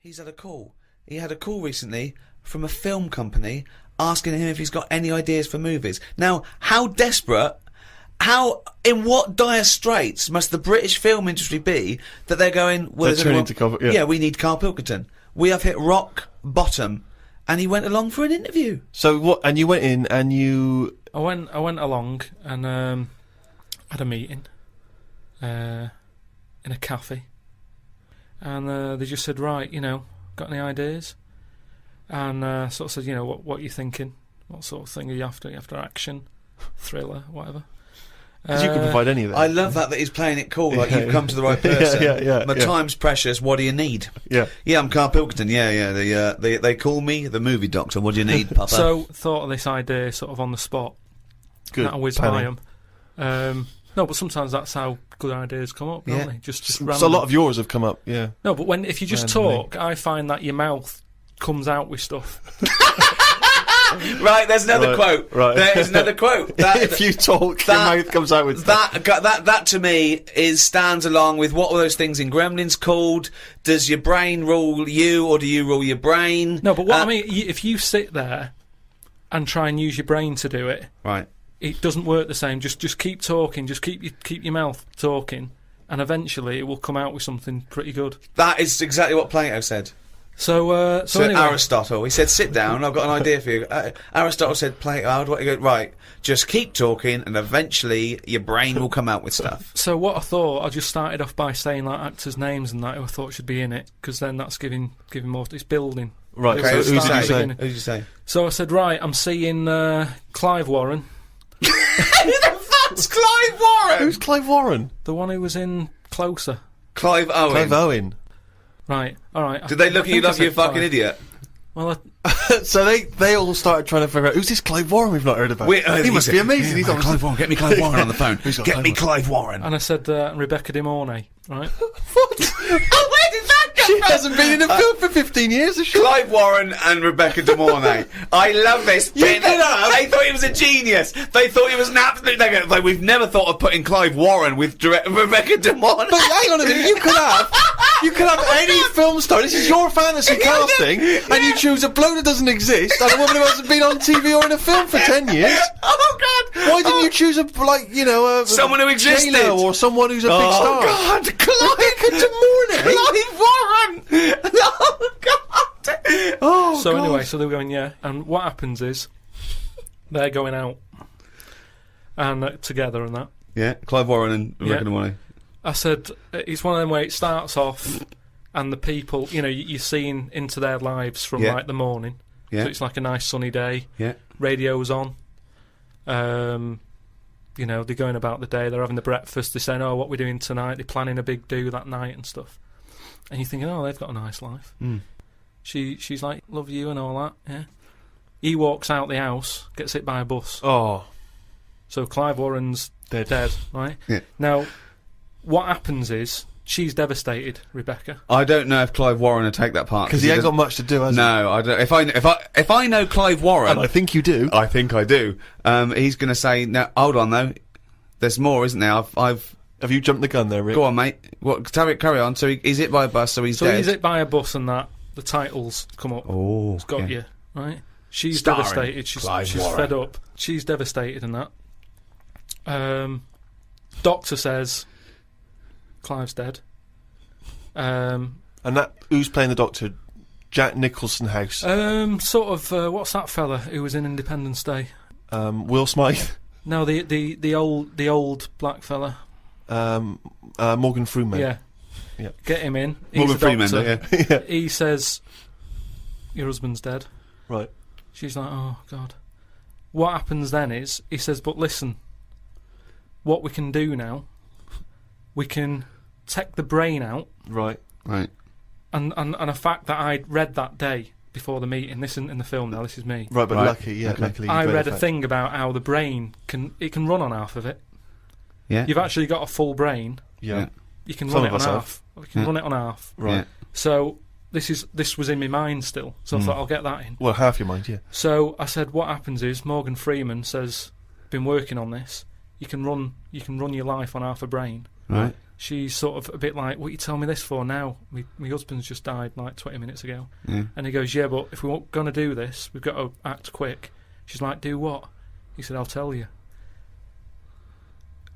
He's had a call. He had a call recently from a film company asking him if he's got any ideas for movies. Now, how desperate, in what dire straits must the British film industry be that they're going, well, they're turning to cover, yeah, we need Karl Pilkington. We have hit rock bottom. And he went along for an interview. So what, and you went in and you... I went along and had a meeting in a cafe. And they just said, right, got any ideas? And sort of said, what are you thinking? What sort of thing are you after? Are you after action, thriller, whatever? Because you can provide any of that. I love that he's playing it cool, like you've come to the right person. Yeah. My time's precious, what do you need? Yeah, I'm Karl Pilkington, they call me the movie doctor, what do you need, Papa? So, thought of this idea sort of on the spot. Good. That I whiz by them. No, but sometimes that's how good ideas come up, don't they? Just so a lot of yours have come up, yeah. No, but if you just talk, I find that your mouth comes out with stuff. Right, there's another quote. Right. There is another quote. If you talk, your mouth comes out with stuff. That to me stands along with what were those things in Gremlins called? Does your brain rule you, or do you rule your brain? No, but what I mean, if you sit there and try and use your brain to do it, right, it doesn't work the same. Just keep talking. Just keep your mouth talking, and eventually it will come out with something pretty good. That is exactly what Plato said. So anyway. Aristotle, he said, sit down, I've got an idea for you. Aristotle said, Plato, how do I go? Right, just keep talking and eventually your brain will come out with stuff. So what I thought, I just started off by saying like actors' names and that who I thought should be in it, because then that's giving more, it's building. Right, okay, so who did you say? So I said, right, I'm seeing Clive Warren. Who the fuck's Clive Warren? Who's Clive Warren? The one who was in Closer. Clive Owen. Clive Owen. Right, alright. Did they look at you like you're a fucking idiot? Well, so they all started trying to figure out, who's this Clive Warren we've not heard about? He must be amazing. He's on Clive Warren. Get me Clive Warren on the phone. Get me Clive Warren. And I said Rebecca De Mornay, right? What? Where did that come She from? hasn't been in a film for 15 years, has she? Clive Warren and Rebecca De Mornay. I love this. They thought he was a genius. They thought he was an absolute... Like, we've never thought of putting Clive Warren with Rebecca De Mornay. But hang on a minute, you could have any film star. This is your fantasy casting, and you choose a bloke that doesn't exist and a woman who hasn't been on TV or in a film for 10 years. Oh God! Why didn't you choose someone who existed, J-Lo or someone who's a big star? Oh God! Clive Warren! Oh God! Oh so God. Anyway, so they were going, yeah. And what happens is they're going out and together and that. Yeah, Clive Warren and Rebecca De Mornay. I said, it's one of them where it starts off and the people, you're seeing into their lives from like the morning. Yeah. So it's like a nice sunny day. Yeah. Radio's on. They're going about the day, they're having the breakfast, they're saying, oh, what we're doing tonight, they're planning a big do that night and stuff. And you're thinking, oh, they've got a nice life. Mm. She's like, love you and all that, yeah. He walks out the house, gets hit by a bus. Oh. So Clive Warren's dead, right? Yeah. Now, what happens is, she's devastated, Rebecca. I don't know if Clive Warren would take that part because he ain't got much to do, has he? No, I don't. If I know Clive Warren, and I think you do. I think I do. He's going to say, "No, hold on though. There's more, isn't there? Have you jumped the gun there, Rick? Go on, mate. What? Carry on. So he's hit by a bus, so he's dead. So he's hit by a bus, and that the titles come up. Oh, it's got you right. She's Starring devastated. She's Warren. fed up. She's devastated, and that. Doctor says Clive's dead. And that, who's playing the Doctor? Jack Nicholson House. Sort of. What's that fella who was in Independence Day? Will Smythe. No, the old black fella. Morgan Freeman. Yeah. Get him in. Morgan Freeman. Yeah. He says, "Your husband's dead." Right. She's like, "Oh God." What happens then is he says, "But listen, what we can do now, we can take the brain out." Right. And a fact that I'd read that day before the meeting. This isn't in the film now. This is me. Right, but luckily, I read a thing about how the brain can run on half of it. Yeah. You've actually got a full brain. Yeah. You can run it on half. We can run it on half. Right. Yeah. So this was in my mind still. So I thought I'll get that in. Well, half your mind, yeah. So I said, what happens is Morgan Freeman says, been working on this. You can run your life on half a brain. Right. she's sort of a bit like, what are you telling me this for now? My husband's just died like 20 minutes ago. Yeah. And he goes, yeah, but if we're going to do this, we've got to act quick. She's like, do what? He said, I'll tell you.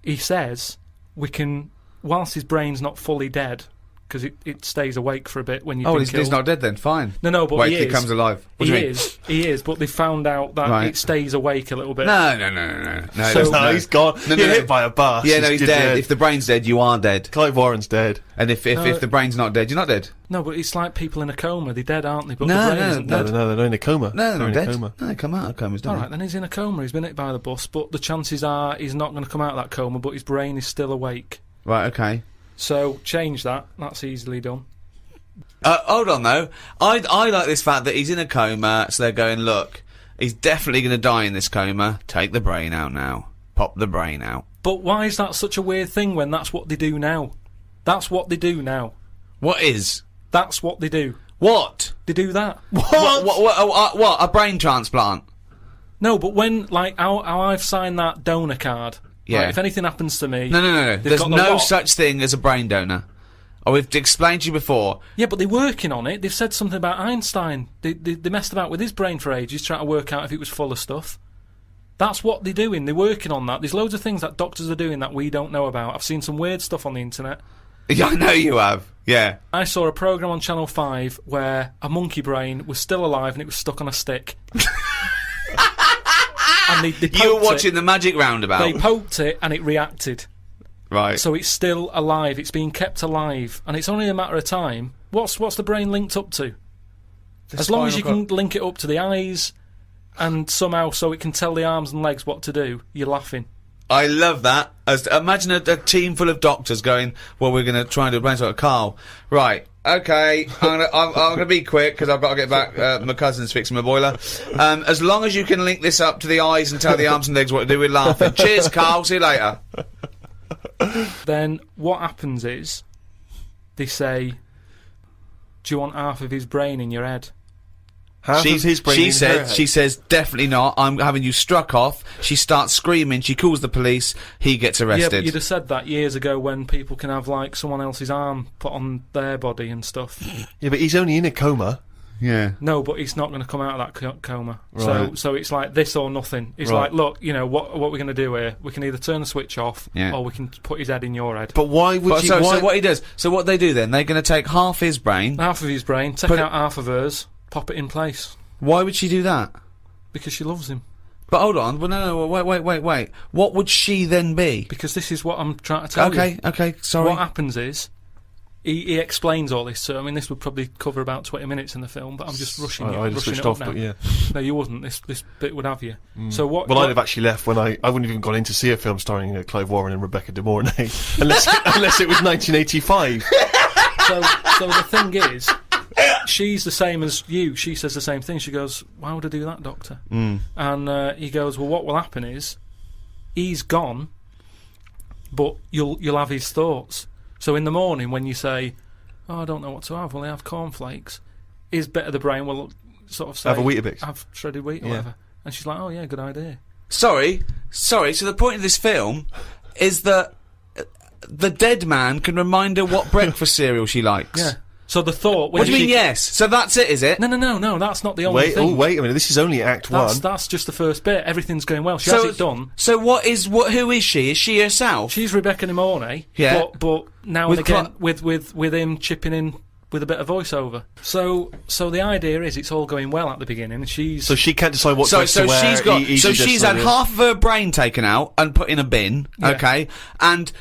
He says, we can, whilst his brain's not fully dead, because it stays awake for a bit when you've been killed. He's not dead then, fine. No, but Wait, he he is. comes alive. What do you mean? He is, but they found out that Right. it stays awake a little bit. No. So- No, he's gone. No, You're no. hit by a bus. Yeah, no, he's You're dead. If the brain's dead, you are dead. Clive Warren's dead. And if the brain's not dead, you're not dead. No, but it's like people in a coma. They're dead, aren't they? But No, the brain no, isn't No, dead. they're in a coma. No, they're in not a dead. coma. No, they come out of comas, don't All they? right, then he's in a coma. He's been hit by the bus, but the chances are he's not going to come out of that coma, but his brain is still awake. Right, okay. So change that. That's easily done. Hold on though. I like this fact that he's in a coma, so they're going, look, he's definitely going to die in this coma. Take the brain out now. Pop the brain out. But why is that such a weird thing when that's what they do now? That's what they do now. What is? That's what they do. What? They do that. What? A brain transplant? No, but when, like, how I've signed that donor card. Yeah. Like, if anything happens to me. No. they've There's got the no lot. such thing as a brain donor. Oh, we've explained to you before. Yeah, but they're working on it. They've said something about Einstein. They messed about with his brain for ages, trying to work out if it was full of stuff. That's what they're doing. They're working on that. There's loads of things that doctors are doing that we don't know about. I've seen some weird stuff on the internet. Yeah, I know you have. Yeah. I saw a programme on Channel 5 where a monkey brain was still alive and it was stuck on a stick. And they poked You were watching it. the Magic Roundabout. They poked it and it reacted. Right. So it's still alive. It's being kept alive. And it's only a matter of time. What's the brain linked up to? As long as you can link it up to the eyes and somehow so it can tell the arms and legs what to do, you're laughing. I love that. Imagine a team full of doctors going, well, we're going to try and do a brain transplant. Carl, right, okay, I'm going to be quick because I've got to get back. My cousin's fixing my boiler. As long as you can link this up to the eyes and tell the arms and legs what to do, we're laughing. Cheers, Carl. See you later. Then what happens is they say, do you want half of his brain in your head? Half of his brain in her head. She says, definitely not. I'm having you struck off. She starts screaming. She calls the police. He gets Yeah, arrested. but you'd have said that years ago when people can have, like, someone else's arm put on their body and stuff. Yeah, but he's only in a coma. Yeah. No, but he's not going to come out of that coma. Right. So it's like this or nothing. It's Right. like, look, you know, what we're going to do here? We can either turn the switch off, Yeah. or we can put his head in your head. But why would you... So why, what he does? So what they do then? They're going to take half his brain. Half of his brain, take Put it- out half of hers, pop it in place Why would she do that? because she loves him. But hold on. Well, no. Wait. What would she then be? Because this is what I'm trying to tell you. Okay. Sorry. What happens is he explains all this. So I mean, this would probably cover about 20 minutes in the film, but I'm just rushing it. I just rushing switched it off, up now. but yeah. No, you wouldn't. This bit would have you. So what? Well, what I'd have actually left when I wouldn't have even gone in to see a film starring Clive Warren and Rebecca De Mornay, unless it was 1985. so the thing is, she's the same as you. She says the same thing. She goes, "Why would I do that, Doctor?" And he goes, "Well, what will happen is he's gone, but you'll have his thoughts. So in the morning when you say, 'Oh, I don't know what to have,' will I have cornflakes? His bit of the brain will sort of say, Have a Weetabix. have shredded wheat or Yeah. whatever." And she's like, "Oh yeah, good idea." Sorry. So the point of this film is that the dead man can remind her what breakfast cereal she likes. Yeah. So the thought. When What do you mean? she- Yes. So that's it, is it? No. That's not the only thing. Wait a minute. This is only Act One. That's just the first bit. Everything's going well. She has it done. So who is she? Is she herself? She's Rebecca De Mornay, Yeah. but now With and again with him chipping in with a bit of voiceover. So the idea is it's all going well at the beginning. And she's So she can't decide what So dress to wear. she's had half of her brain taken out and put in a bin, Yeah. okay, and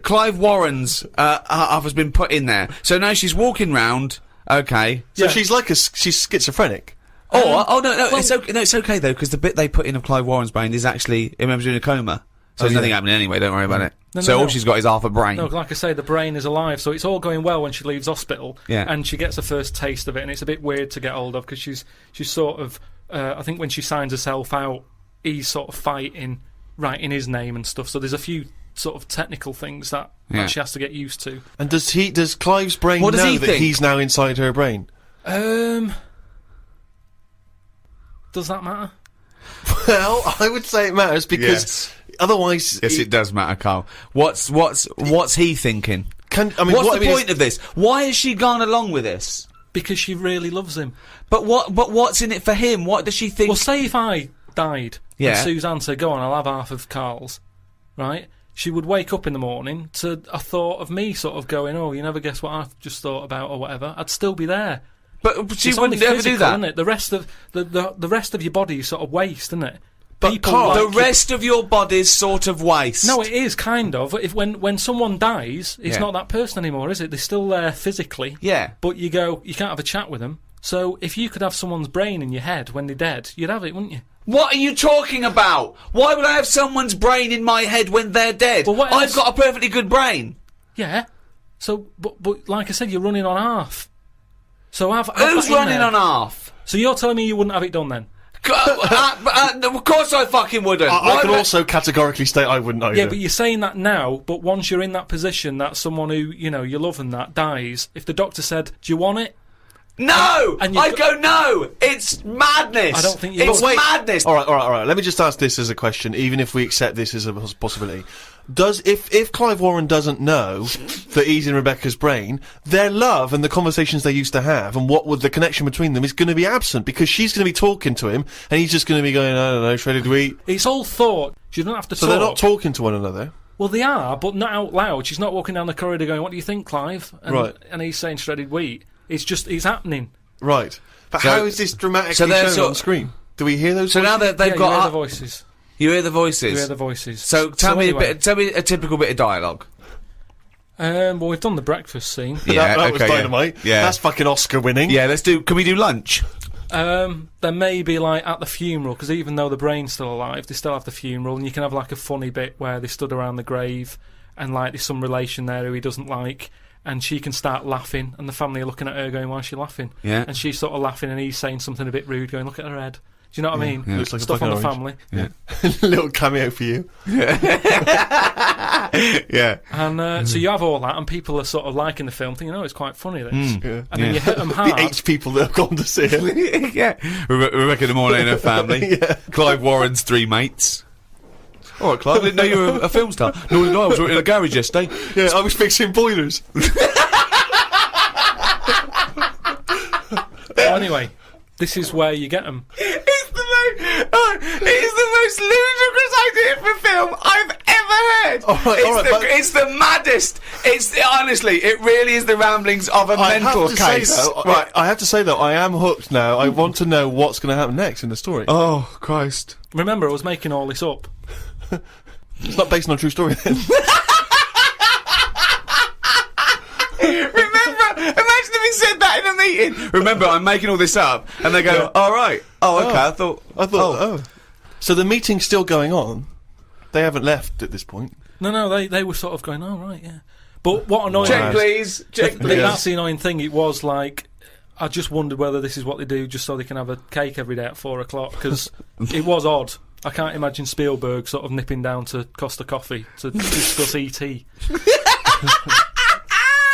Clive Warren's half has been put in there. So now she's walking round, okay. So Yeah. she's she's schizophrenic. It's okay though, because the bit they put in of Clive Warren's brain is actually, remember, in a coma. So there's nothing happening anyway. Don't worry about it. No, All she's got is half a brain. no, like I say, the brain is alive, so it's all going well when she leaves hospital. Yeah. And she gets a first taste of it, and it's a bit weird to get hold of because she's sort of. I think when she signs herself out, he's sort of fighting right in his name and stuff. So there's a few sort of technical things that she has to get used to. And does Clive's brain What does know he that think? he's now inside her brain? Does that matter? Well, I would say it matters because otherwise, Yes, it does matter, Carl. What's he thinking? What's What's the point of this? Why has she gone along with this? Because she really loves him. But what's in it for him? What does she think? Well, say if I died Yeah. and Suzanne said, go on, I'll have half of Karl's, right? She would wake up in the morning to a thought of me sort of going, oh, you never guess what I've just thought about or whatever. I'd still be there. But she It's wouldn't only ever physical, do that. isn't it? The rest of the rest of your body is sort of waste, isn't it? But Carl, The rest of your body's sort of waste. No, it is kind of. If when someone dies, it's Yeah. not that person anymore, is it? They're still there physically. Yeah. But you can't have a chat with them. So if you could have someone's brain in your head when they're dead, you'd have it, wouldn't you? What are you talking about? Why would I have someone's brain in my head when they're dead? Well, what I've else? got a perfectly good brain. Yeah. So, but like I said, you're running on half. So have Who's that in running there. on half? So you're telling me you wouldn't have it done then? Of course I fucking wouldn't. I Why can would also categorically state I wouldn't either. Yeah, but you're saying that now, but once you're in that position that someone who, you know, you love and that dies, if the doctor said, do you want it? No! And you've I'd go, no! It's madness! I don't think you It's would. madness! All right. Let me just ask this as a question, even if we accept this as a possibility. If Clive Warren doesn't know that he's in Rebecca's brain, their love and the conversations they used to have and what would the connection between them is going to be absent because she's going to be talking to him and he's just going to be going, I don't know, shredded wheat. It's all thought. She doesn't have to So talk. they're not talking to one another. Well, they are, but not out loud. She's not walking down the corridor going, what do you think, Clive? And, Right. And he's saying shredded wheat. It's happening. Right. But So- how is this dramatically so they're shown sort- on screen? Do we hear those So now voices? that they've Yeah, got you hear the up- voices. You hear the voices? You hear the voices. So tell me anyway, tell me a typical bit of dialogue. Well, we've done the breakfast scene. Yeah, that was okay, yeah. dynamite. Yeah. That's fucking Oscar winning. Yeah, can we do lunch? There may be like at the funeral, because even though the brain's still alive, they still have the funeral, and you can have like a funny bit where they stood around the grave, and like there's some relation there who he doesn't like, and she can start laughing, and the family are looking at her going, why is she laughing? Yeah. And she's sort of laughing, and he's saying something a bit rude, going, look at her head. Do you know what I mean? yeah. Looks like a Stuff on the fucking family. Yeah. Little cameo for you. Yeah. And so you have all that, and people are sort of liking the film, thinking, oh, it's quite funny, this. Yeah. And then you hit them The hard. 8 people that have gone to see it. Yeah. Rebecca De Mornay and her family. Yeah. Clive Warren's 3 mates. All right, Clive. I didn't know you were a film star. No, I was in a garage yesterday. Yeah, I was fixing boilers. So anyway, this is where you get them. It's the most ludicrous idea for film I've ever heard. All right, but- It's the maddest. Honestly, it really is the ramblings of a mental case. I have to say though, I am hooked now. I want to know what's going to happen next in the story. Oh Christ! Remember, I was making all this up. It's not based on a true story then. Remember, imagine if he said that in a meeting. Remember, I'm making all this up, and they go, Yeah. "All right, oh okay." I thought, oh. So the meeting's still going on. They haven't left at this point. No, they were sort of going, oh, right, yeah. But what annoying... check please, check please. That's the annoying thing. It was like, I just wondered whether this is what they do just so they can have a cake every day at 4 o'clock, because it was odd. I can't imagine Spielberg sort of nipping down to Costa Coffee to discuss E.T.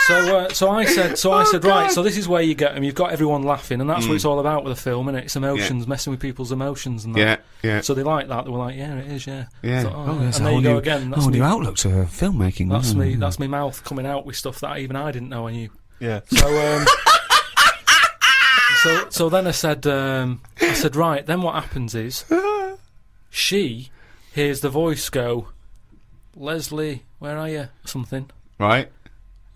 So I said, right, so this is where you get them. You've got everyone laughing, and that's what it's all about with a film, isn't it? It's emotions, messing with people's emotions and that. Yeah, yeah. So they like that. They were like, yeah, it is, yeah. Yeah. So, That's and a there whole you go new, again. That's whole me, new outlook to filmmaking. that's me mouth coming out with stuff that even I didn't know I knew. Yeah. So then I said, right, then what happens is, she hears the voice go, Leslie, where are you? Or something. Right?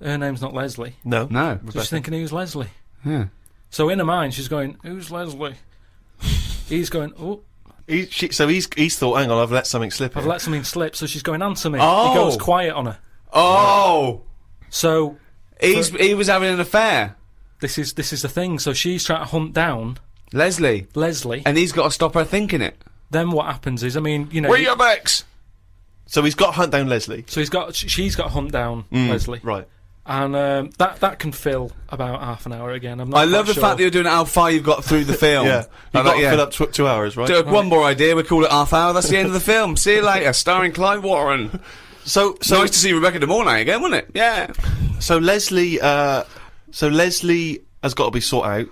Her name's not Leslie. No. No. So she's thinking, who's Leslie? Yeah. So in her mind, she's going, who's Leslie? He's going, oh, He's thought, hang on, I've let something slip. I've here. let something slip. So she's going, answer me. Oh. He goes quiet on her. Oh, So he was having an affair, this is the thing. So she's trying to hunt down Leslie, Leslie. and he's got to stop her thinking it. Then what happens is, I mean, you know, Where your ex? So he's got to hunt down Leslie. so she's got to hunt down Leslie, Right. and that can fill about half an hour again. I'm not I love quite the sure. fact that you're doing how far you've got through the film. Yeah. You've got to fill up 2 hours, right? One more idea. We call it half hour. That's the end of the film. See you later. Starring Clive Warren. So Nice to see Rebecca De Mornay again, wasn't it? Yeah. So Leslie has got to be sought out.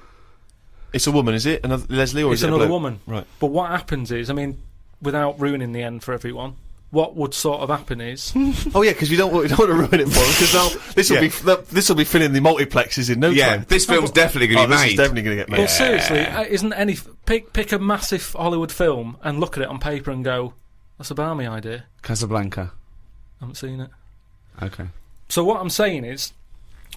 It's a woman, is it? Another Leslie, or It's is it a another bloke? woman. Right. But what happens is, I mean, without ruining the end for everyone, what would sort of happen is... Oh yeah, because we don't want to ruin it for them, because this will be filling the multiplexes in no time. This film's definitely going to be This made. is definitely going to get made. Well, seriously, isn't any... Pick a massive Hollywood film and look at it on paper and go, that's a balmy idea. Casablanca. I haven't seen it. Okay. So what I'm saying is...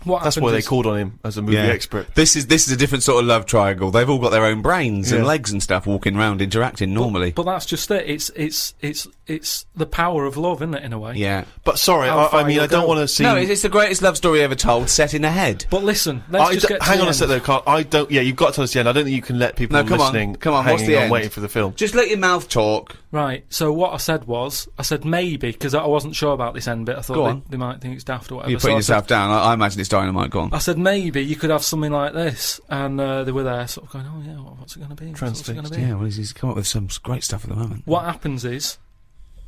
That's why they called on him as a movie expert. This is a different sort of love triangle. They've all got their own brains and legs and stuff, walking around, interacting normally. But that's just it. It's the power of love, isn't it, in a way? Yeah. But sorry, I mean, I don't want to see... No, it's the greatest love story ever told, set in a head. But listen, let's just get to hang the on a end. sec though, Carl. I don't... Yeah, you've got to tell us the end. I don't think you can let people listening come on, what's hanging the on end? waiting for the film. Just let your mouth talk. Right, so what I said maybe, because I wasn't sure about this end bit. I Go thought on. they might think it's daft or whatever. You're putting So yourself down. I imagine it's dynamite. Go on. I said maybe you could have something like this, and they were there sort of going, oh yeah, what's it going to be? What's it going to be? Yeah, well, he's come up with some great stuff at the moment. What happens is,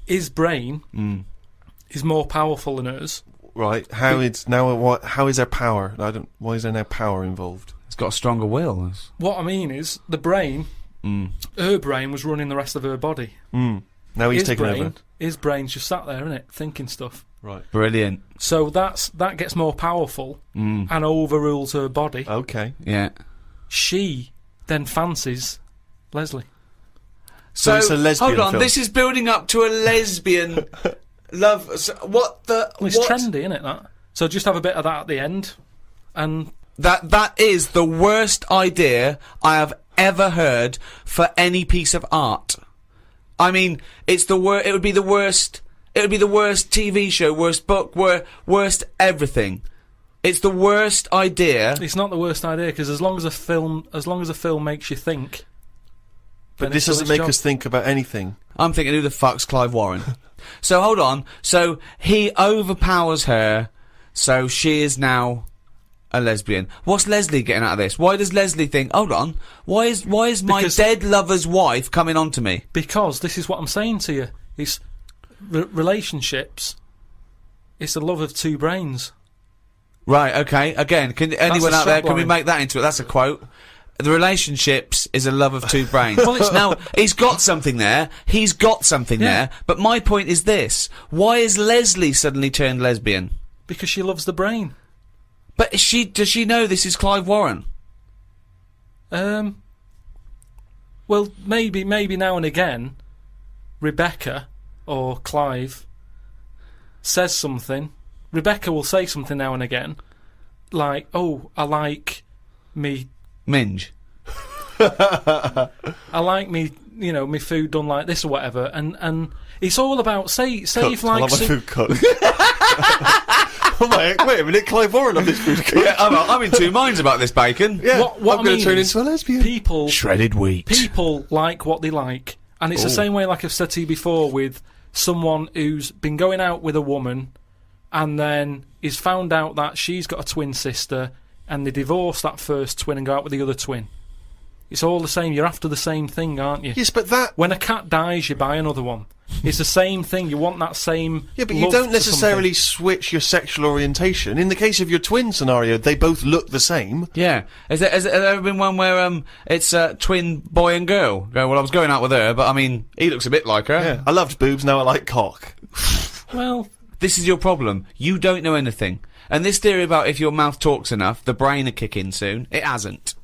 his brain is more powerful than hers. Right. How is there power? Why is there no power involved? It's got a stronger will. What I mean is, the brain, her brain was running the rest of her body. Now he's taken over. His brain's just sat there, isn't it, thinking stuff. Right. Brilliant. So that gets more powerful and overrules her body. Okay. Yeah. She then fancies Leslie. So it's a lesbian hold on, film. this is building up to a lesbian love. So what the? Well, it's what? trendy, isn't it? That. So just have a bit of that at the end, and That is the worst idea I have ever heard for any piece of art. I mean, it's the worst. It would be the worst. It would be the worst TV show, worst book, worst everything. It's the worst idea. it's not the worst idea because as long as a film makes you think. But this doesn't make us think about anything. I'm thinking, who the fuck's Clive Warren? So hold on. So he overpowers her. So she is now a lesbian. What's Leslie getting out of this? Why does Leslie think, hold on, why is my Because- dead lover's wife coming on to me? Because this is what I'm saying to you. It's relationships. It's the love of two brains. Right, okay. Again, can anyone a out there, can we strapline. make that into it? That's a quote. The relationships is a love of two brains. Well, it's- now, he's got something there. He's got something Yeah. there. But my point is this. Why is Leslie suddenly turned lesbian? Because she loves the brain. But does she know this is Clive Warren? Well, maybe now and again, Rebecca or Clive says something. Rebecca will say something now and again, like, "Oh, I like me. Minge. I like me. You know, me food done like this or whatever." And it's all about say Cooked. if I like love my food cooked. Oh my, wait a minute, Clive Warren on this food cooked. Yeah, I'm in two minds about this bacon. Yeah, what I'm I going mean to turn is into a lesbian. people Shredded wheat. people like what they like, and it's the same way, like I've said to you before, with someone who's been going out with a woman and then is found out that she's got a twin sister and they divorce that first twin and go out with the other twin. It's all the same. You're after the same thing, aren't you? Yes, but that... When a cat dies, you buy another one. It's the same thing. You want that same. Yeah, but you love don't for necessarily something. switch your sexual orientation. In the case of your twin scenario, they both look the same. Yeah. Has there ever been one where it's a twin boy and girl? Go, well, I was going out with her, but I mean, he looks a bit like her. Yeah, I loved boobs, now I like cock. Well, This is your problem. You don't know anything. And this theory about if your mouth talks enough, the brain will kick in soon. It hasn't.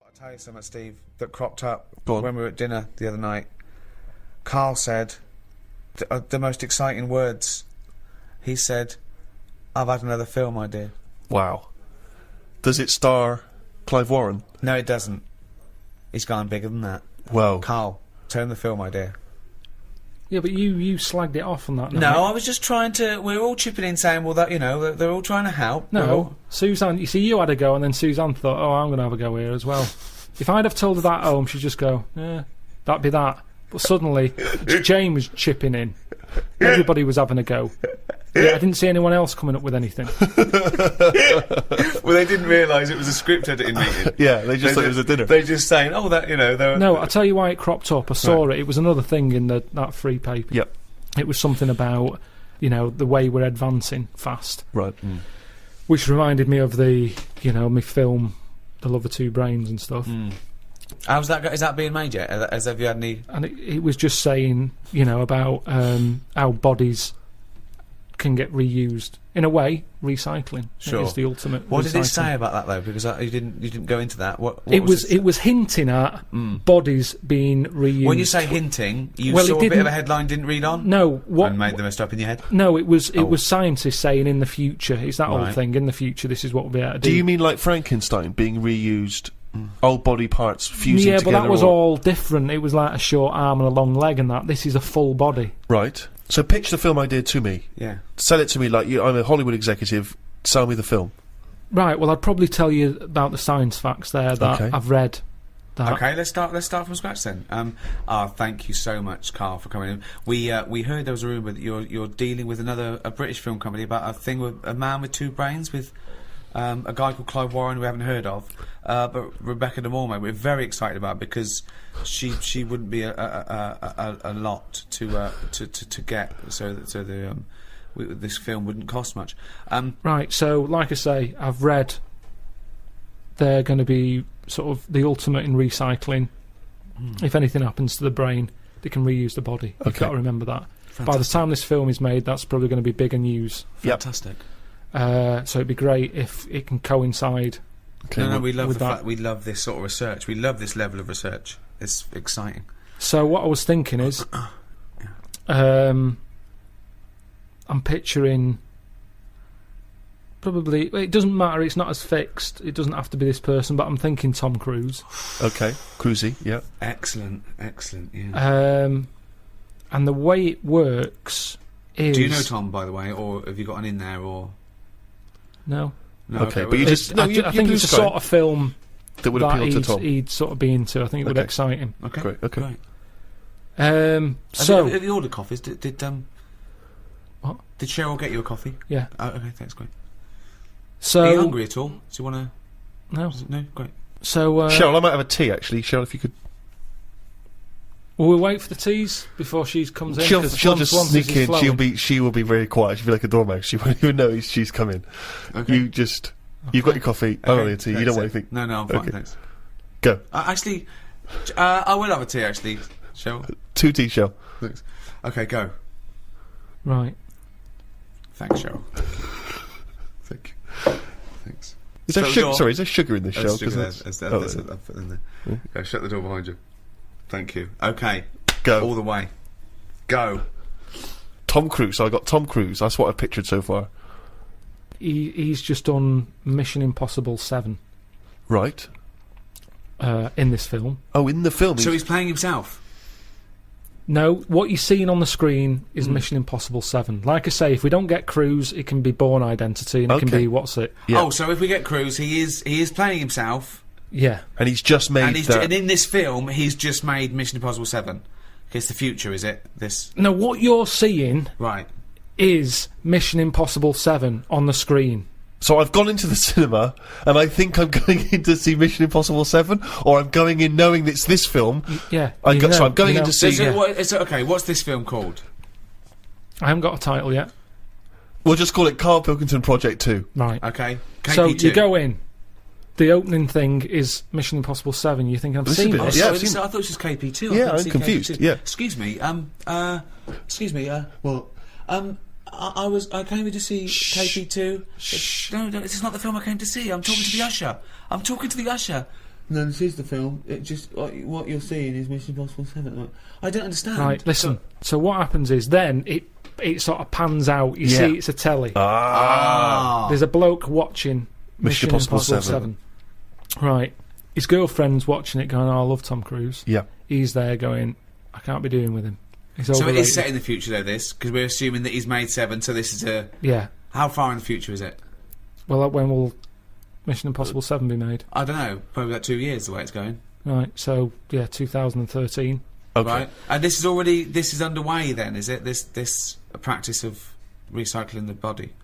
I'll tell you something, Steve, that cropped up Go on. when we were at dinner the other night. Karl said the most exciting words. He said, "I've had another film idea." Wow. Does it star Clive Warren? No, it doesn't. He's gone bigger than that. Well, Karl, turn the film idea. yeah, but you slagged it off on that. No, I was just trying to. We were all chipping in, saying, "Well, that they're all trying to help." We're No, all- Suzanne. You see, you had a go, and then Suzanne thought, "Oh, I'm going to have a go here as well." If I'd have told her that at home, she'd just go, "Yeah, that'd be that." But suddenly, Jane was chipping in. Everybody was having a go. Yeah, I didn't see anyone else coming up with anything. Well, they didn't realise it was a script editing meeting. yeah, they just thought it was a dinner. They're just saying, "Oh, that they're." No, I'll tell you why it cropped up. I saw it. It was another thing in that free paper. Yep. It was something about, the way we're advancing fast. Right. Which reminded me of the, my film, The Love of Two Brains and stuff. How's that? Is that being made yet? Have you had any? And it was just saying, about how bodies can get reused. In a way, recycling is the ultimate. What did it recycling. say about that though? Because you didn't go into that. What It was hinting at bodies being reused. When you say hinting, you Well, saw it a bit of a didn't- headline, didn't read on. No, what? And made the most up in your head. No, it was scientists saying in the future. It's that old Right. thing. In the future, this is what we'll be able to do. Do you mean like Frankenstein being reused, old body parts fusing Yeah, together? but that was or- all different. It was like a short arm and a long leg, and that. This is a full body. Right. So pitch the film idea to me. Yeah. Sell it to me like I'm a Hollywood executive. Sell me the film. Right. Well, I'd probably tell you about the science facts there that Okay. I've read. That. Okay, let's start from scratch then. Thank you so much, Karl, for coming in. We heard there was a rumour that you're dealing with a British film company about a thing with a man with two brains with a guy called Clive Warren we haven't heard of, but Rebecca De Mornay we're very excited about because she wouldn't be a lot to get, so this film wouldn't cost much. Right. So, like I say, I've read they're going to be sort of the ultimate in recycling. If anything happens to the brain, they can reuse the body. You've Okay. got to remember that. Fantastic. By the time this film is made, that's probably going to be bigger news. Yep. Fantastic. So it'd be great if it can coincide. Okay. No, we love with the that. fact we love this sort of research. We love this level of research. It's exciting. So what I was thinking is, I'm picturing probably. It doesn't matter. It's not as fixed. It doesn't have to be this person. But I'm thinking Tom Cruise. Okay. Cruisy. Yeah. Excellent. Yeah. And the way it works is. Do you know Tom, by the way, or have you got an in there, or No. no? Okay, but well, you just- No, I you think blue it's a sky. sort of film That would appeal to Tom. he'd sort of be into. I think it would Okay. excite him. okay, Great, okay. great. So have you ordered coffees? Did What? Did Cheryl get you a coffee? yeah. Oh, okay, thanks, great. So Are you hungry at all? Do you want to? no. No, great. So Cheryl, I might have a tea actually. Cheryl, if you could. will we wait for the teas before she comes in? She'll 'Cause just once this sneak is in. flowing- She will be very quiet. She'll be like a dormouse. She won't even know she's coming. Okay. You've got your coffee. I don't need a tea. You thanks, don't want then. anything. No, I'm fine, Okay. thanks. Go. Actually, I will have a tea. Actually, Cheryl. 2 tea, Cheryl. Thanks. Okay, go. Right. Thanks, Cheryl. Thank you. Thanks. Is there Shut the sugar? door. Sorry, is there sugar in this, That's Cheryl? 'Cause sugar that's- there. oh, That's it. I'll put it in there. Go, shut the door behind you. Thank you. Okay, Go. all the way. Go. Tom Cruise. I got Tom Cruise. That's what I've pictured so far. He's just done Mission Impossible 7 Right. in this film. Oh, in the film. So he's playing himself. No, what you're seeing on the screen is Mission Impossible 7. Like I say, if we don't get Cruise, it can be Bourne Identity, and it can Okay. be what's it? Yeah. Oh, so if we get Cruise, he is playing himself, Yeah. and he's just made and that. and in this film, he's just made Mission Impossible 7. It's the future, is it? This No, what you're seeing right? is Mission Impossible 7 on the screen. So I've gone into the cinema, and I think I'm going in to see Mission Impossible 7, or I'm going in knowing it's this film. Yeah. So I'm going in to So see. okay, what's this film called? I haven't got a title yet. We'll just call it Karl Pilkington Project 2. Right. Okay, So KP2. you go in. The opening thing is Mission Impossible 7. You think I've This is a seen bit- Oh, this? Yeah, sorry, I've seen- I thought it was just KP2. Yeah, I I'm couldn't see confused, KP2. yeah. Excuse me. I came here to see KP2. No, this is not the film I came to see. I'm talking to the usher. No, this is the film. It just what you're seeing is Mission Impossible 7. I don't understand. Right, listen. So what happens is then it sort of pans out. You Yeah. see it's a telly. Ah. There's a bloke watching Mission Impossible 7. Right. His girlfriend's watching it going, oh, I love Tom Cruise. Yeah. He's there going, I can't be doing with him. He's So it overrated. is set in the future, though. This because we're assuming that he's made 7. So this is a. Yeah. How far in the future is it? Well, when will Mission Impossible 7 be made? I don't know. Probably about 2 years. The way it's going. Right. So, yeah, 2013. Okay. Right. And this is underway. Then is it this practice of recycling the body?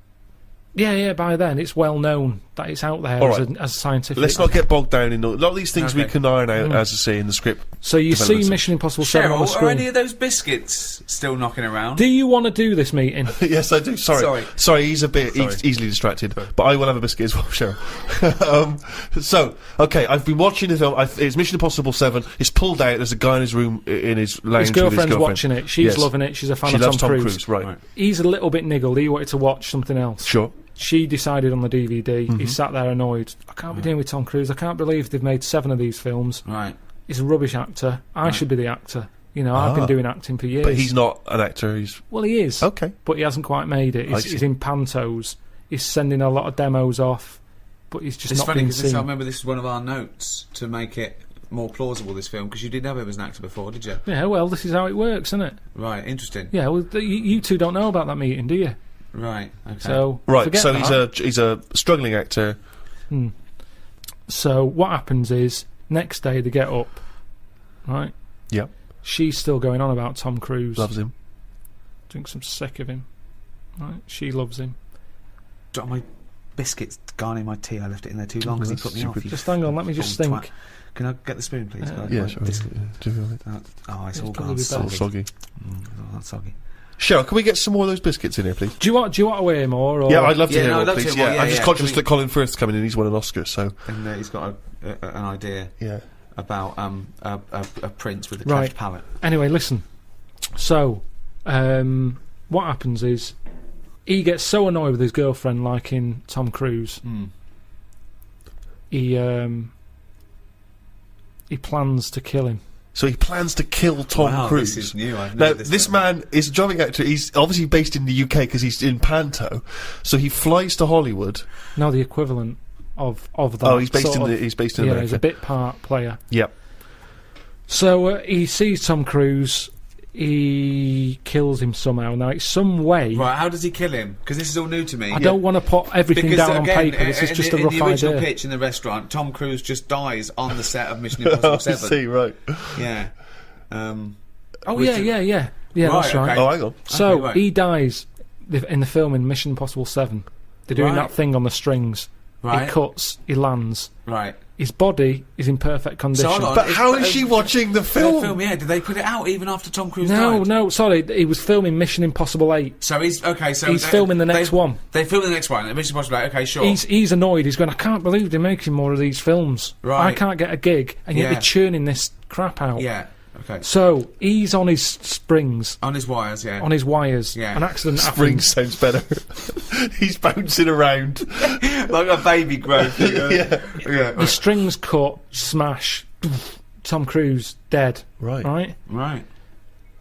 Yeah, by then it's well known that it's out there All as, right. as a scientific. Let's not get bogged down in a lot of these things we Okay. can iron out, as I say, in the script. So you see developments. Mission Impossible 7 on the Cheryl, are screen. any of those biscuits still knocking around? Do you want to do this meeting? Yes, I do. Sorry, he's a bit easily distracted, but I will have a biscuit as well, Cheryl. So, okay, I've been watching the film. It's Mission Impossible 7. It's pulled out. There's a guy in his room, in his lounge His with girlfriend's his girlfriend. watching it. She's Yes. loving it. She's a fan She of loves Tom Tom Cruise. Cruise, right. Right. He's a little bit niggled. He wanted to watch something else. Sure. She decided on the DVD. Mm-hmm. He sat there annoyed. I can't be dealing with Tom Cruise. I can't believe they've made 7 of these films. Right. He's a rubbish actor. I should be the actor. You know, I've been doing acting for years. But he's not an actor, Well, he is. Okay. But he hasn't quite made it. I see. He's in pantos. He's sending a lot of demos off. But he's just It's not funny being because seen. I remember this was one of our notes to make it more plausible, this film, because you didn't have him as an actor before, did you? Yeah, well, this is how it works, isn't it? Right, interesting. Yeah, well, you two don't know about that meeting, do you? Right, okay. So, Right, forget so that. he's a struggling actor. So what happens is, next day they get up, right? Yep. She's still going on about Tom Cruise. Loves him. Thinks I'm sick of him. Right? She loves him. Got my biscuits garnering my tea. I left it in there too long because he that's put me off. stupid. you Just hang on, let me just fucking think. twat. Can I get the spoon, please? Can I- Yeah, my sure. biscuit- Do you want it? Oh, it's It's all probably gone the All best. soggy. soggy. Oh, that's soggy. Cheryl, can we get some more of those biscuits in here, please? Do you want to weigh more? Or? Yeah, I'd love to Yeah, hear no, more, I'd love to please. hear more, Yeah, I'm yeah, just yeah. conscious Can that Colin Firth's coming in. He's won an Oscar, so And he's got an idea yeah. about a prince with a Right. cleft palate. Anyway, listen. So, what happens is, he gets so annoyed with his girlfriend liking Tom Cruise. He plans to kill him. So he plans to kill Tom Wow, Cruise. this is new. I've Now, never this man is a drumming actor. He's obviously based in the UK because he's in Panto. So he flies to Hollywood. No, the equivalent of that. Oh, he's based sort in of- he's based in yeah, America. he's a bit part player. Yep. So he sees Tom Cruise. He kills him somehow. Now it's some way. Right, how does he kill him? Because this is all new to me. I don't want to put everything Because down again, on paper. This is in just the, a rough in the original idea. pitch in the restaurant, Tom Cruise just dies on the set of Mission Impossible I 7. see, right. Yeah. Oh Which yeah, is- yeah. Yeah, Right, that's right. okay. Oh, hang on. So right. he dies in the film in Mission Impossible 7. They're doing Right. that thing on the strings. Right. He cuts. He lands. Right. His body is in perfect condition. hold on. But It's- how is she watching the The film? film, yeah. Did they put it out even after Tom Cruise No, died? no, sorry. He was filming Mission Impossible 8. So he's okay. So He's filming the next one. They film the next one. And Mission Impossible. Okay, sure. He's annoyed. He's going, I can't believe they're making more of these films. Right. I can't get a gig, and yet Yeah. they're churning this crap out. Yeah. Okay. So he's on his springs, On his wires. Yeah. on his wires. Yeah. An accident Spring happens. sounds better. He's bouncing around. like a baby growth. Yeah. Yeah. The strings cut, smash. Tom Cruise dead. Right. Right. Right.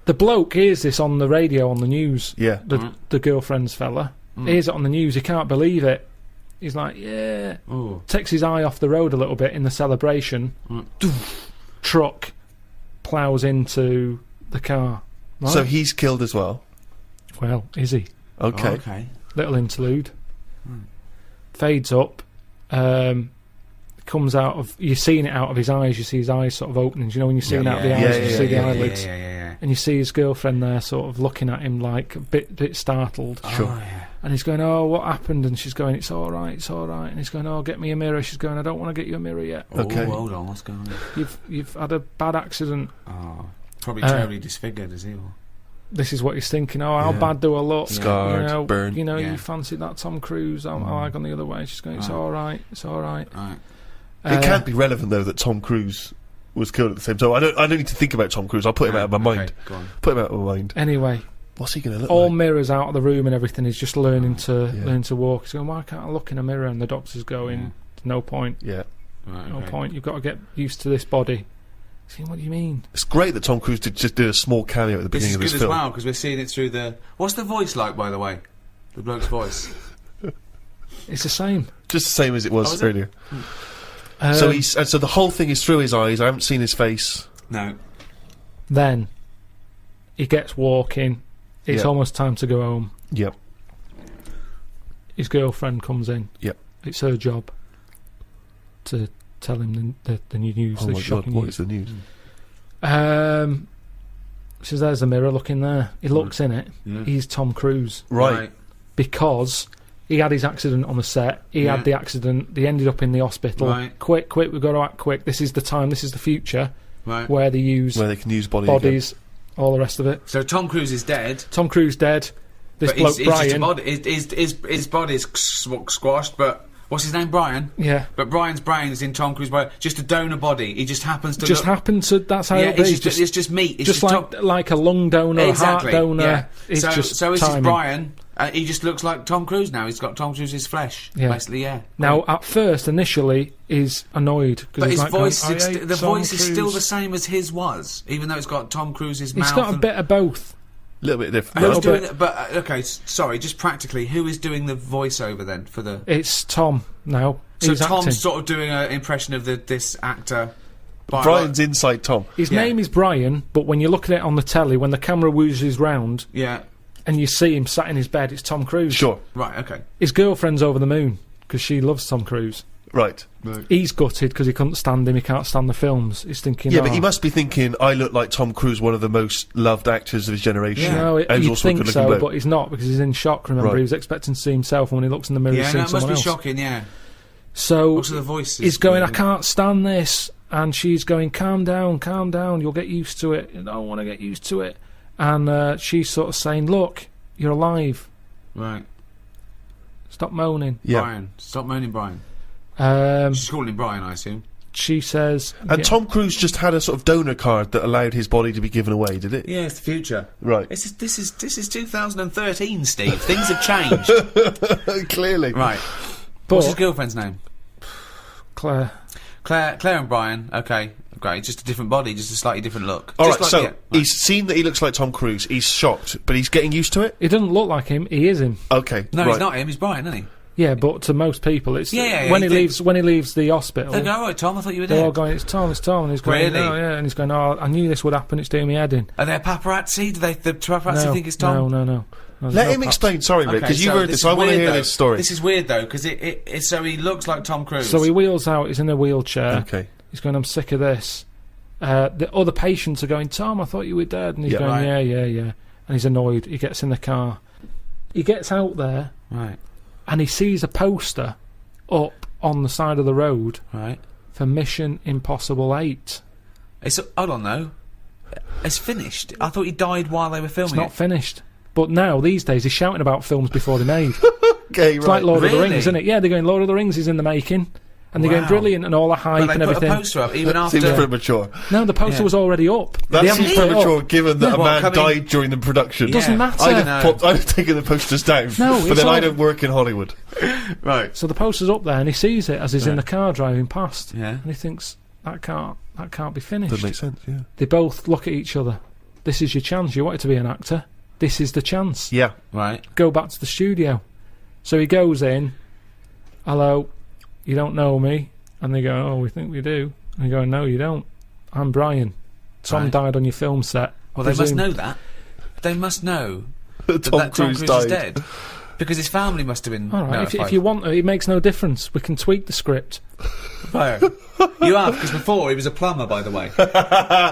The bloke hears this on the radio, on the news. Yeah. The girlfriend's fella hears it on the news. He can't believe it. He's like, yeah. Ooh. Takes his eye off the road a little bit in the celebration. Truck plows into the car. Right? So he's killed as well. Well, is he? Okay. Oh, okay. Little interlude. Fades up. Comes out of. You're seeing it out of his eyes. You see his eyes sort of opening. You know when you're seeing out the eyes, yeah, you yeah, see the yeah, eyelids, Yeah. and you see his girlfriend there, sort of looking at him like a bit startled. Sure. Oh, yeah. And he's going, "Oh, what happened?" And she's going, "It's all right, it's all right." And he's going, "Oh, get me a mirror." She's going, "I don't want to get you a mirror yet. Okay. Oh, hold on. What's going on? You've had a bad accident." Oh, probably terribly disfigured, is he? Or? This is what he's thinking. Oh, how Yeah. bad do I look? Scarred, burned. You know, Yeah. you fancied that Tom Cruise. I gone the other way. She's going, "It's Right. all right, it's all right." Right. It can't be relevant though that Tom Cruise was killed at the same time. I don't need to think about Tom Cruise. I'll put him out of my mind. Okay, go on. Put him out of my mind. Anyway, What's he going to look all like? mirrors out of the room and everything. He's just learning to Yeah. learn to walk. He's going, "Why can't I look in a mirror?" And the doctor's going, "No point, Yeah. Right, no okay. point. You've got to get used to this body." He's saying, "What do you mean?" It's great that Tom Cruise did a small cameo at the This beginning is of good this as film. well because we're seeing it through the. What's the voice like, by the way? The bloke's voice. It's the same. Just the same as it was Oh, is it? earlier. So Um, he's so the whole thing is through his eyes. I haven't seen his face. No. Then he gets walking. It's Yeah. almost time to go home. Yep. His girlfriend comes in. Yep. It's her job to tell him the new news, Oh the my god, shocking what news. is the news? She says, "There's the mirror. Look in there." He looks in it. Yeah. He's Tom Cruise Right. because he had his accident on the set. He had the accident. They ended up in the hospital. Right. Quick, we've got to act quick. This is the time. This is the future. Right. Where they can use bodies, all the rest of it. So Tom Cruise is dead. Tom Cruise dead. This But bloke he's just a Brian. body. His body's squashed, but what's his name? Brian. Yeah. But Brian's brain is in Tom Cruise's body. Just a donor body. He just happens to. Just happened to. That's how it is. It's just meat. It's just like a lung donor, exactly. a heart donor. Yeah. It's just so this timing. is Brian. He just looks like Tom Cruise now. He's got Tom Cruise's flesh. Yeah. Basically, yeah. Now, at first, initially, he's annoyed. But his like voice, going, the voice is Cruise. still the same as his was, even though it's got Tom Cruise's mouth. It's got a bit of both. A little bit different. Who's doing it? But okay, sorry. Just practically, who is doing the voiceover then for the? It's Tom now. So He's Tom's acting. sort of doing an impression of this actor. Brian's inside Tom. His name is Brian, but when you look at it on the telly, when the camera woozes round, Yeah. and you see him sat in his bed, it's Tom Cruise. Sure. Right. Okay. His girlfriend's over the moon because she loves Tom Cruise. Right. He's gutted because he couldn't stand him. He can't stand the films. He's thinking, Yeah, but he must be thinking, I look like Tom Cruise, one of the most loved actors of his generation. No, And he's you'd also a think good-looking so, bloke. but he's not because he's in shock. Remember, Right. he was expecting to see himself, and when he looks in the mirror, he's Yeah, seeing no, it must someone be else. shocking. Yeah. So Also, the voice. he's going, I can't stand this, and she's going, calm down, you'll get used to it. I don't want to get used to it. And she's sort of saying, look, you're alive. Right. Stop moaning. Yeah. Brian, stop moaning, Brian. She's calling him Brian, I assume. She says, And Tom Cruise just had a sort of donor card that allowed his body to be given away, did it? Yeah, it's the future. Right. This is 2013, Steve. Things have changed. Clearly. Right. but What's his girlfriend's name? Claire, Claire and Brian. Okay, great. Just a different body, just a slightly different look. All Just right, like- so yeah, right. he's seen that he looks like Tom Cruise. He's shocked, but he's getting used to it? he doesn't look like him. He is him. Okay. No, right. he's not him. He's Brian, isn't he? Yeah, but to most people, it's Yeah, when he he thinks- leaves the hospital. They go, all right, Tom. I thought you were They're all dead. going, it's Tom, and he's going, Really? oh yeah, and he's going, oh, I knew this would happen. It's doing me head in. Are there paparazzi? Do the paparazzi No, think it's Tom? no. Let him explain, sorry, Rick, because you so heard this. I want to weird, hear though. this story. This is weird though, because so he looks like Tom Cruise. So he wheels out. He's in a wheelchair. Okay. He's going, I'm sick of this. The other patients are going, Tom, I thought you were dead. And he's Yeah. going, Right. yeah. And he's annoyed. He gets in the car. He gets out there right, and he sees a poster up on the side of the road right. for Mission Impossible 8. Hold on though. It's finished. I thought he died while they were It's filming not it. finished. But now, these days, he's shouting about films before they're made. Okay, It's like Lord of the Really? Rings, isn't it? Yeah, they're going, Lord of the Rings is in the making. And they're going, Wow. brilliant, and all the hype But and they put everything. a poster up even after. Seems premature. No, the poster Yeah. was already up. That They haven't seems put it up. premature, given that a Well, man coming- died during the production. Yeah. Doesn't matter. I'd No. have taken the posters down. No, but it's then I all- don't work in Hollywood. Right. So the poster's up there, and he sees it as he's in the car driving past. Yeah. And he thinks, that can't be finished. That makes sense, yeah. They both look at each other. This is your chance. You wanted to be an actor. This is the chance. Yeah. Right. Go back to the studio. So he goes in. Hello, you don't know me? And they go, oh, we think we do. And they go, no, you don't. I'm Brian. Tom Right. died on your film set. Well, they must Presume- know that. They must know Tom that Tom Cruise Cruise died. is dead. Because his family must have been All right, if notified. you want, it makes no difference. We can tweak the script. Right. You have, because before he was a plumber, by the way.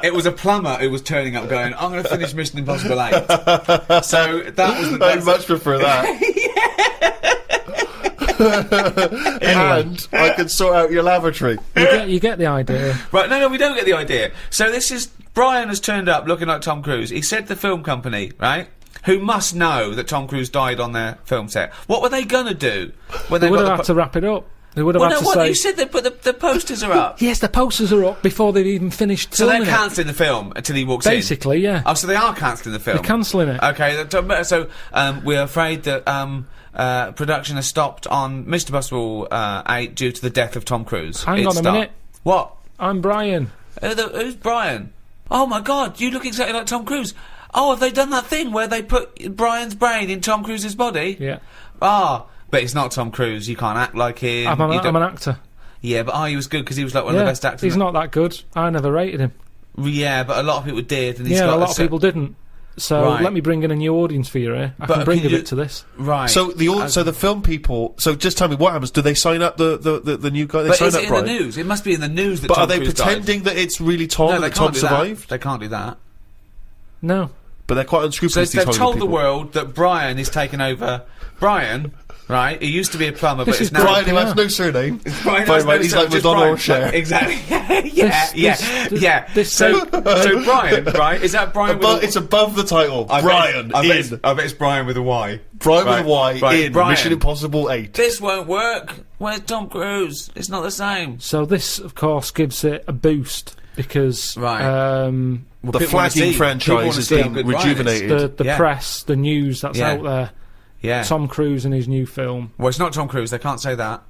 It was a plumber who was turning up going, I'm going to finish Mission Impossible 8. So that was the I'd best. much prefer that. And I can sort out your lavatory. You get the idea. Right, no, we don't get the idea. So this is, Brian has turned up looking like Tom Cruise. He said the film company, right, who must know that Tom Cruise died on their film set. What were they going to do when They they would got have the had to wrap it up. They would have Well, had no, to what? say... You said they put the posters are up. Yes, the posters are up before they've even finished So they're filming it. cancelling the film until he walks in. Basically, yeah. Oh, so they are cancelling the film. They're cancelling it. Okay, so we're afraid that production has stopped on Mr. Impossible 8 due to the death of Tom Cruise. Hang on a minute. What? I'm Brian. Who's Brian? Oh my God, you look exactly like Tom Cruise. Oh, have they done that thing where they put Brian's brain in Tom Cruise's body? Yeah. Ah, but it's not Tom Cruise. You can't act like him. I'm an actor. Yeah, but he was good because he was like one of the best actors. He's not that good. I never rated him. Yeah, but a lot of people did. And he's Yeah, got a lot of people didn't. So Right. let me bring in a new audience for you here. I But can bring can a you- bit to this. Right. So the film people. So just tell me what happens. Do they sign up the new guy? They But sign is up it in Brian? the news? It must be in the news that But Tom are they Cruise pretending that it's really Tom died. No, and they that Tom can't do that. survived? They can't do that. No. But they're quite So unscrupulous. they've these told Hollywood the people. world that Brian is taking over. Brian, right? He used to be a plumber, but is it's now Brian, who has no surname. Brian By has the way, no he's surname, like just Madonna Brian. or Cher. Exactly. This- So Brian, right? Is that Brian? But it's above the title. I Brian bet it's, in. I bet it's Brian with a Y. Brian Right, with a Y right, in Brian. Mission Impossible 8. This won't work. Where's Tom Cruise? It's not the same. So this, of course, gives it a boost because Right. The People wanna flagging see- franchise people wanna has see how been good Brian is. rejuvenated. the Yeah. press, the news that's Yeah. out there. Yeah. Tom Cruise and his new film. Well, it's not Tom Cruise. They can't say that.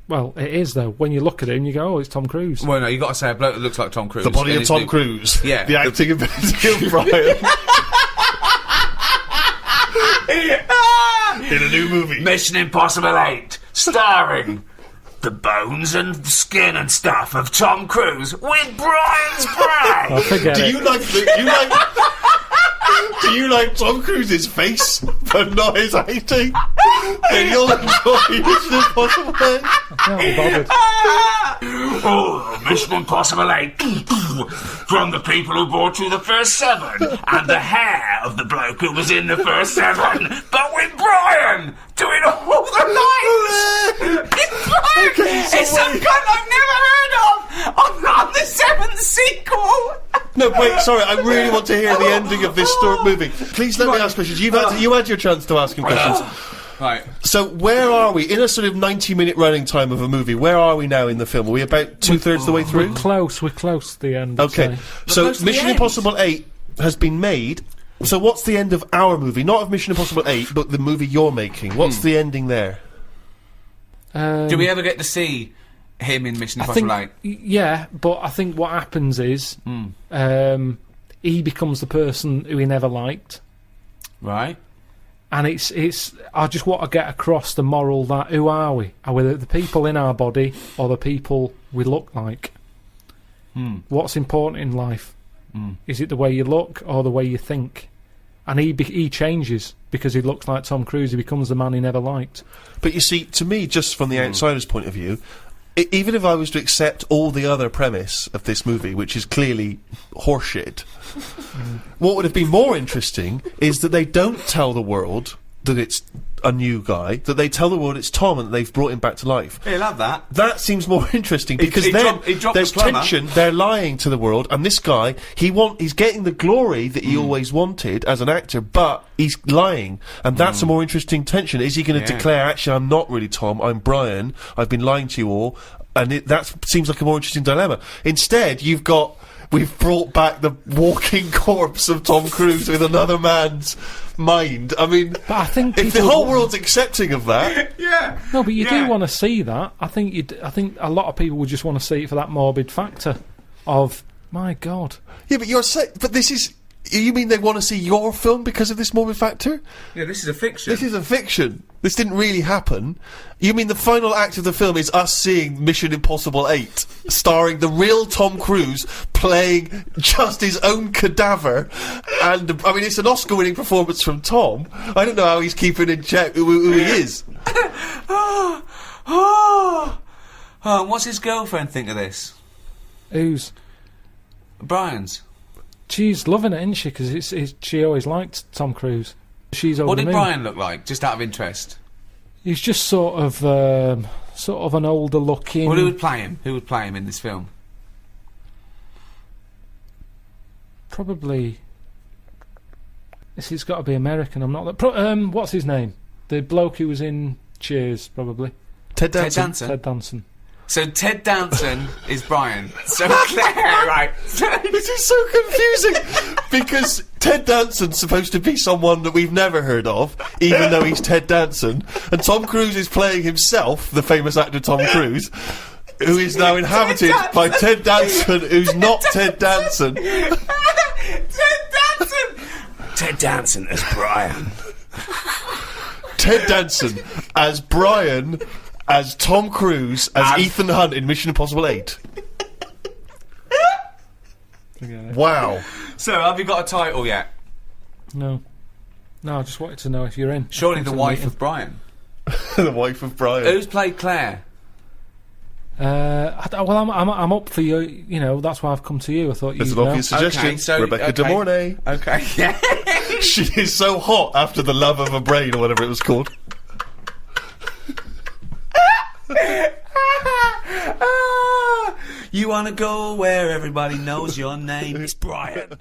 Well, it is though. When you look at him, you go, "Oh, it's Tom Cruise." Well, no, you got to say a bloke that looks like Tom Cruise. The body in of his Tom new- Cruise. Yeah. The acting ability of Brian. In a new movie. Mission Impossible 8, starring the bones and skin and stuff of Tom Cruise with Brian's I brain. forget Do it. you like Tom Cruise's face, but not his acting? Then you'll enjoy Mission Impossible 8. Can't be bothered. Oh, Mission Impossible 8. From the people who brought you the first 7, and the hair of the bloke who was in the first 7, but with Brian doing all the lines. It's Brian. It's some cunt I've never heard of on the 7th sequel. No, wait, sorry, I really want to hear the ending of this movie. Please let me ask questions. You had your chance to ask him questions. Right. So, where are we? In a sort of 90-minute running time of a movie, where are we now in the film? Are we about two-thirds of the way through? We're close to the end. I'd Okay, say. so close to the Mission end. Impossible 8 has been made. So what's the end of our movie? Not of Mission Impossible 8, but the movie you're making. What's the ending there? Do we ever get to see him in Mission I think, Impossible 8? yeah, but I think what happens is he becomes the person who he never liked, Right. and it's. I just want to get across the moral that who are we? Are we the people in our body or the people we look like? What's important in life? Is it the way you look or the way you think? And he changes because he looks like Tom Cruise. He becomes the man he never liked. But you see, to me, just from the outsider's point of view, even if I was to accept all the other premise of this movie, which is clearly horseshit, what would have been more interesting is that they don't tell the world that it's a new guy, that they tell the world it's Tom and that they've brought him back to life. He'll have that. That seems more interesting because he then dropped there's the plumber. tension. They're lying to the world, and this guy he's getting the glory that he always wanted as an actor, but he's lying, and that's a more interesting tension. Is he going to Yeah. declare, actually, I'm not really Tom, I'm Brian, I've been lying to you all, and that seems like a more interesting dilemma. Instead, we've brought back the walking corpse of Tom Cruise with another man's mind. I mean, But I think if the people- whole world's accepting of that. Yeah. No, but you Yeah. do want to see that. I think I think a lot of people would just want to see it for that morbid factor of my God. Yeah, but but this is. You mean they want to see your film because of this morbid factor? Yeah, this is a fiction. This is a fiction. This didn't really happen. You mean the final act of the film is us seeing Mission Impossible 8, starring the real Tom Cruise playing just his own cadaver, and I mean it's an Oscar-winning performance from Tom. I don't know how he's keeping in check who he is. What's his girlfriend think of this? Who's Brian's. she's loving it, isn't she? Because she always liked Tom Cruise. She's over What the did moon. Brian look like, just out of interest? He's just sort of an older looking. Well, who would play him? Who would play him in this film? Probably. It's got to be American. I'm not. What's his name? The bloke who was in Cheers, probably. Ted Ted Danson. Danson. Ted Danson. So Ted Danson is Brian. So Claire, right? This is so confusing because Ted Danson's supposed to be someone that we've never heard of, even though he's Ted Danson, and Tom Cruise is playing himself, the famous actor Tom Cruise, who is now inhabited by Ted Danson, who's not Ted Danson. Ted Danson. Ted Danson as Brian. Ted Danson as Brian, as Tom Cruise, as Ethan Hunt in Mission Impossible 8. Wow. So, have you got a title yet? No, I just wanted to know if you're in. Surely the Come to wife meet of Brian. The wife of Brian. Who's played Claire? I'm up for you. You know, that's why I've come to you. I thought There's you'd an know. obvious suggestion. Okay, so- Rebecca okay. De Mornay. Okay, yeah. She is so hot after The Love of a Brain, or whatever it was called. You wanna go where everybody knows your name? It's Brian.